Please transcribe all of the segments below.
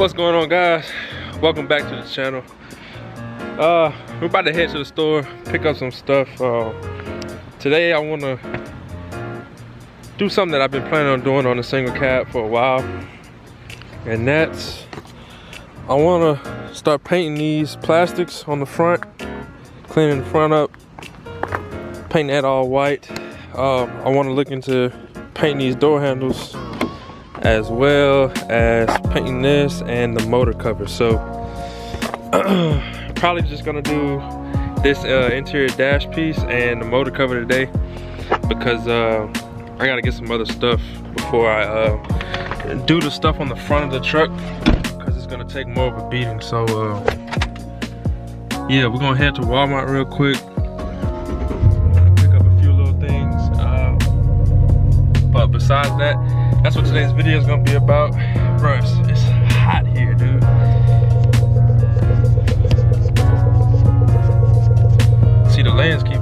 What's going on, guys? Welcome back to the channel. We're about to head to the store, pick up some stuff. Today I want to do something that I've been planning on doing on the single cab for a while, and that's I want to start painting these plastics on the front, cleaning the front up, painting that all white. I want to look into painting these door handles as well as painting this and the motor cover. So probably just gonna do this interior dash piece and the motor cover today, because I gotta get some other stuff before I do the stuff on the front of the truck, because it's gonna take more of a beating. So yeah, we're gonna head to Walmart real quick, pick up a few little things, but besides that, that's what today's video is gonna be about. Bro, it's hot here, dude. See, the lanes keep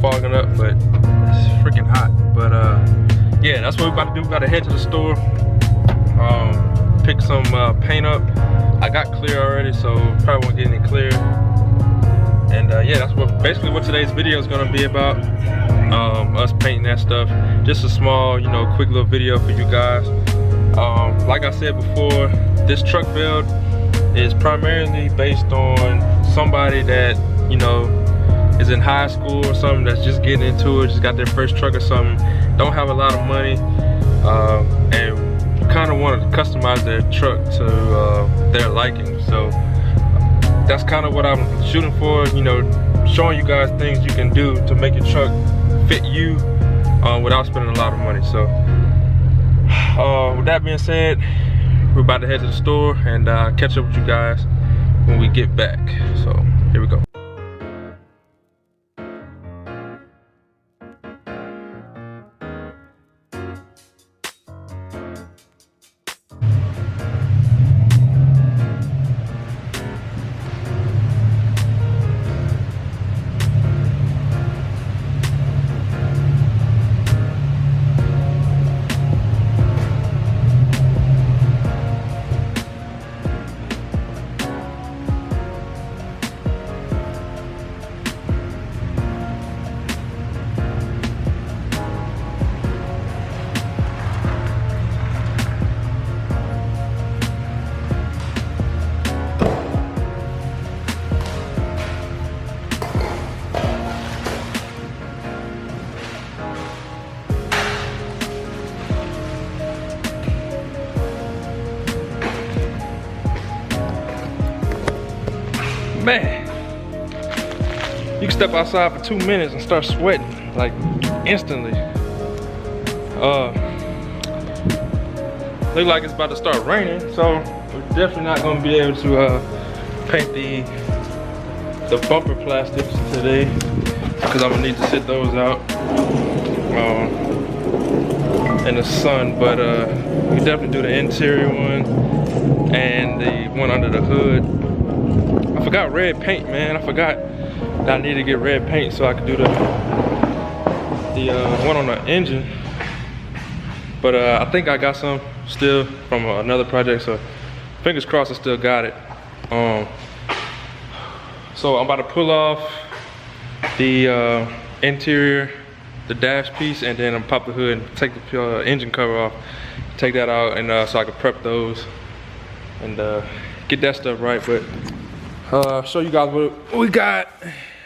fogging up, but it's freaking hot. But yeah, that's what we're about to do. We gotta head to the store, pick some paint up. I got clear already, so probably won't get any clear. And yeah, that's basically what today's video is gonna be about. Us painting that stuff. Just a small, you know, quick little video for you guys. Like I said before, this truck build is primarily based on somebody that, you know, is in high school or something, that's just getting into it, just got their first truck or something, don't have a lot of money, and kind of wanted to customize their truck to their liking. So that's kind of what I'm shooting for, you know, showing you guys things you can do to make your truck fit you without spending a lot of money. So with that being said, we're about to head to the store and catch up with you guys when we get back. So here we go. Man, you can step outside for 2 minutes and start sweating, like instantly. Look like it's about to start raining, so we're definitely not gonna be able to paint the bumper plastics today, because I'm gonna need to sit those out in the sun. But we definitely do the interior one and the one under the hood. I forgot red paint, man. I forgot that I need to get red paint so I could do the one on the engine. But I think I got some still from another project, so fingers crossed I still got it. So I'm about to pull off the interior, the dash piece, and then I'm pop the hood and take the engine cover off, take that out, and so I can prep those and get that stuff right. But show you guys what we got.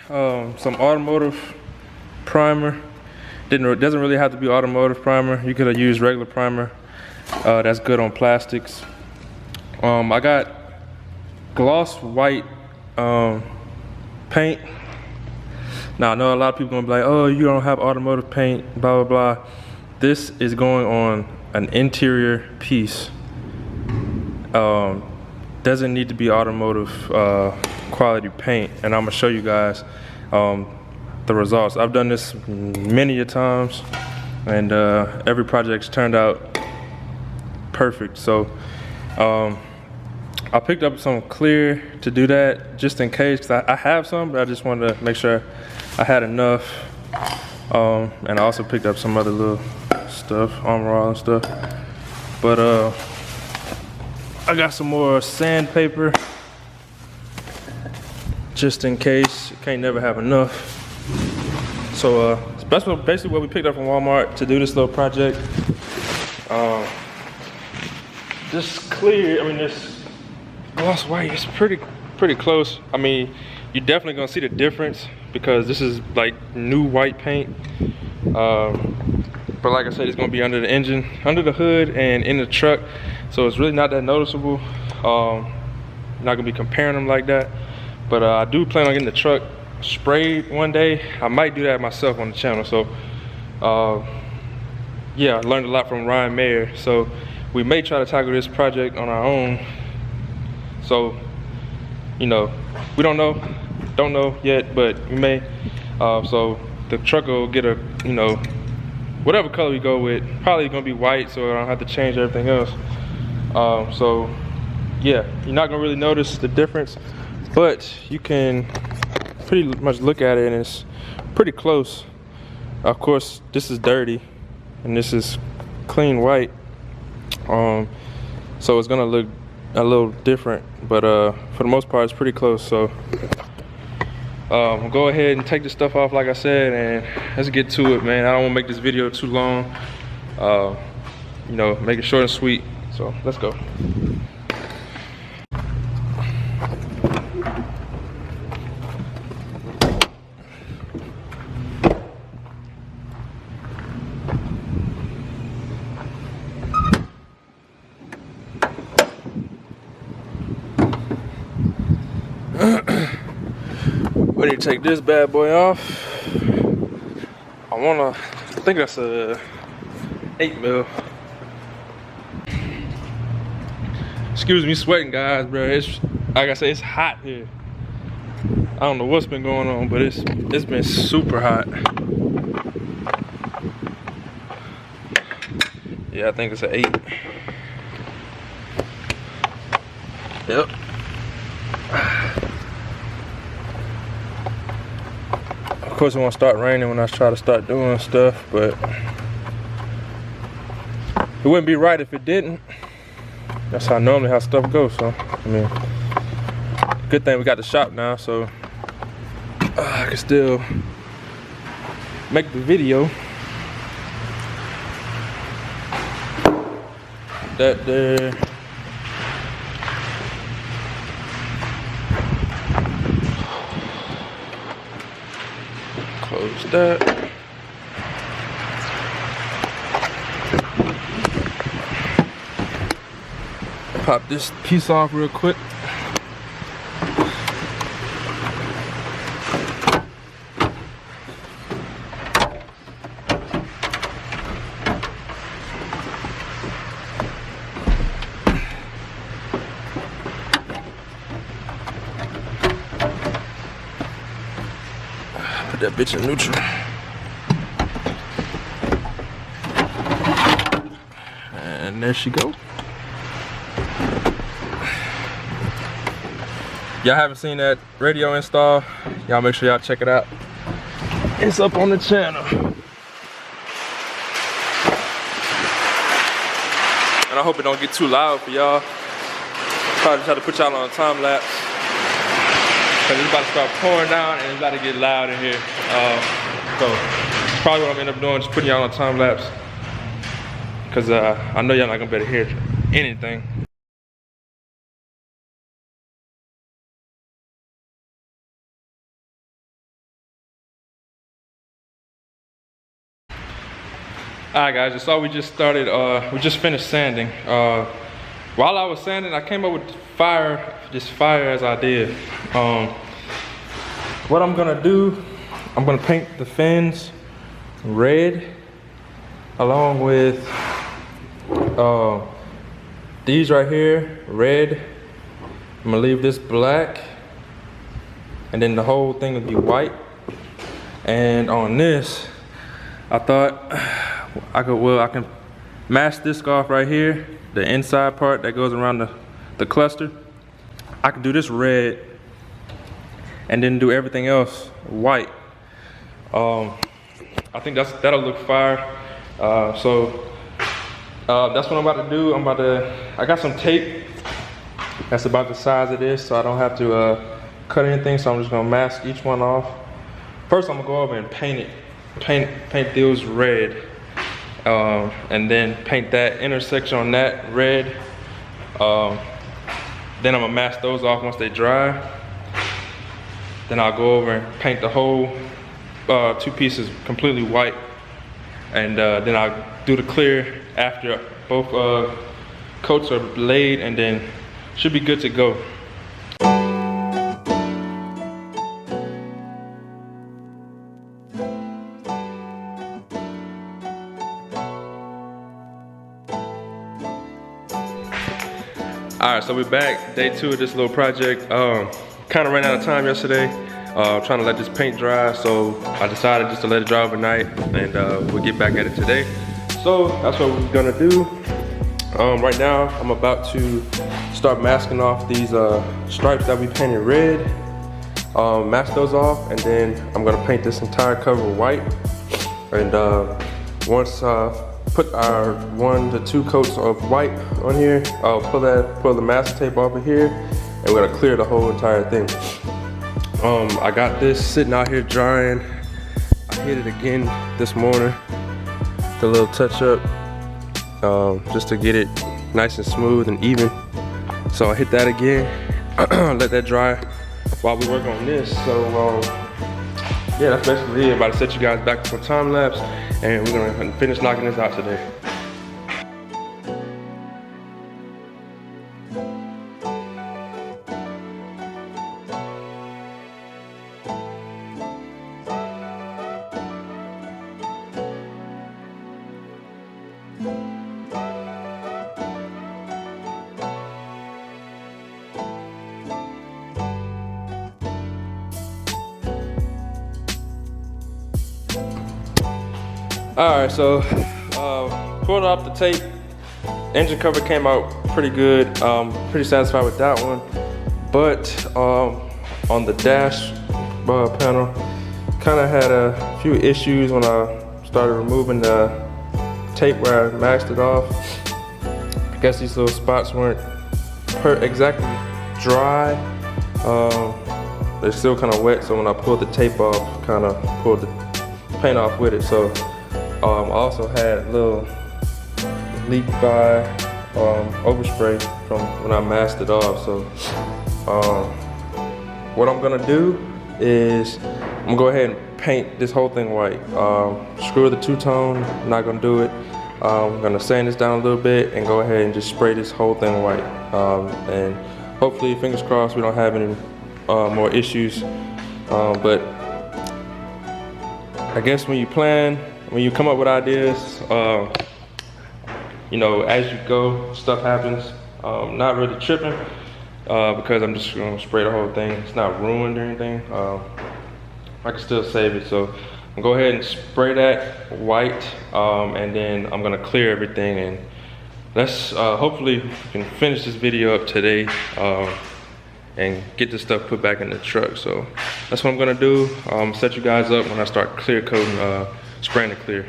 Some automotive primer. Doesn't really have to be automotive primer. You could have used regular primer. That's good on plastics. I got gloss white paint. Now I know a lot of people gonna be like, oh, you don't have automotive paint, blah blah blah. This is going on an interior piece. Doesn't need to be automotive quality paint, and I'm gonna show you guys the results. I've done this many a times, and every project's turned out perfect. So I picked up some clear to do that, just in case, 'cause I have some, but I just wanted to make sure I had enough. And I also picked up some other little stuff, Armor All and stuff. But I got some more sandpaper, just in case. You can't never have enough. So that's basically what we picked up from Walmart to do this little project. This clear, I mean, this gloss white is pretty close. I mean, you're definitely gonna see the difference because this is like new white paint. But like I said, it's gonna be under the engine, under the hood, and in the truck. So it's really not that noticeable. Not gonna be comparing them like that. But I do plan on getting the truck sprayed one day. I might do that myself on the channel. So yeah, I learned a lot from Ryan Mayer. So we may try to tackle this project on our own. So, you know, we don't know yet, but we may. So the truck will get a, you know, whatever color we go with, probably gonna be white, so I don't have to change everything else. So yeah, you're not gonna really notice the difference, but you can pretty much look at it and it's pretty close. Of course, this is dirty and this is clean white. So it's gonna look a little different, but for the most part, it's pretty close. So go ahead and take this stuff off, like I said, and let's get to it, man. I don't want to make this video too long. You know, make it short and sweet. So let's go. We need to take this bad boy off. I think that's a 8 mil. Excuse me sweating, guys, bro. It's, like I said, it's hot here. I don't know what's been going on, but it's been super hot. Yeah, I think it's an 8. Yep. Of course, it won't start raining when I try to start doing stuff, but it wouldn't be right if it didn't. That's how stuff goes. So, I mean, good thing we got the shop now, so I can still make the video. That there. Close that. Pop this piece off real quick. Put that bitch in neutral. And there she go. Y'all haven't seen that radio install, y'all make sure y'all check it out. It's up on the channel. And I hope it don't get too loud for y'all. Probably try to put y'all on a time lapse. Cause it's about to start pouring down and it's about to get loud in here. So probably what I'm gonna end up doing, just putting y'all on a time lapse. Cause I know y'all not gonna be able to hear anything. Alright guys, you saw we just started, we just finished sanding. While I was sanding, I came up with this fire as I did. What I'm gonna do, I'm gonna paint the fins red along with these right here, red. I'm gonna leave this black and then the whole thing would be white. And on this, I thought I can mask this off right here, the inside part that goes around the cluster. I can do this red and then do everything else white. I think that'll look fire. So That's what I'm about to do. I got some tape that's about the size of this, so I don't have to cut anything. So I'm just gonna mask each one off. First, I'm gonna go over and paint those red, and then paint that intersection on that red. Then I'm gonna mask those off once they dry. Then I'll go over and paint the whole 2 pieces completely white, and then I'll do the clear after both coats are laid, and then should be good to go. All right, so we're back, day 2 of this little project. Kind of ran out of time yesterday, trying to let this paint dry, so I decided just to let it dry overnight, and we'll get back at it today. So that's what we're gonna do. Right now, I'm about to start masking off these stripes that we painted red. Mask those off, and then I'm gonna paint this entire cover white. And once put our 1 to 2 coats of white on here, I'll pull the mask tape off of here, and we're gonna clear the whole entire thing. I got this sitting out here drying. I hit it again this morning, the little touch up, just to get it nice and smooth and even. So I hit that again, let that dry while we work on this. So yeah, that's basically it. I'm about to set you guys back for time lapse, and we're gonna finish knocking this out today. Alright, so pulled off the tape. Engine cover came out pretty good. Pretty satisfied with that one. But on the dash panel, kind of had a few issues when I started removing the tape where I maxed it off. I guess these little spots weren't exactly dry. They're still kind of wet, so when I pulled the tape off, kind of pulled the paint off with it. So I also had a little leak by overspray from when I masked it off. So what I'm gonna do is I'm gonna go ahead and paint this whole thing white. Screw the two-tone, I'm not gonna do it. I'm gonna sand this down a little bit and go ahead and just spray this whole thing white. And hopefully, fingers crossed, we don't have any more issues. But I guess when you come up with ideas, you know, as you go, stuff happens. Not really tripping, because I'm just gonna spray the whole thing. It's not ruined or anything. I can still save it, so I'm gonna go ahead and spray that white, and then I'm gonna clear everything, and let's hopefully we can finish this video up today, and get this stuff put back in the truck. So that's what I'm gonna do. Set you guys up when I start clear coating, spraying the clear.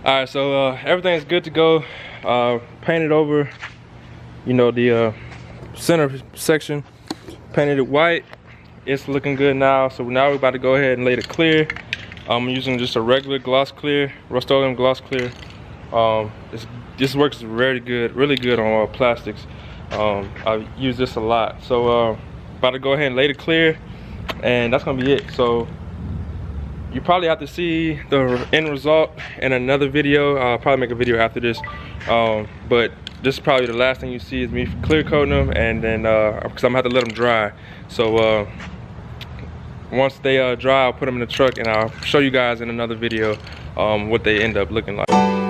All right, so everything's good to go. Painted over, you know, the center section, painted it white. It's looking good now. So now we're about to go ahead and lay the clear. I'm using just a regular gloss clear, Rust-Oleum gloss clear. This works really good on all plastics. I use this a lot. So about to go ahead and lay the clear, and that's gonna be it. So you probably have to see the end result in another video. I'll probably make a video after this, but this is probably the last thing you see is me clear coating them, and then because I'm gonna have to let them dry. So once they dry, I'll put them in the truck, and I'll show you guys in another video what they end up looking like.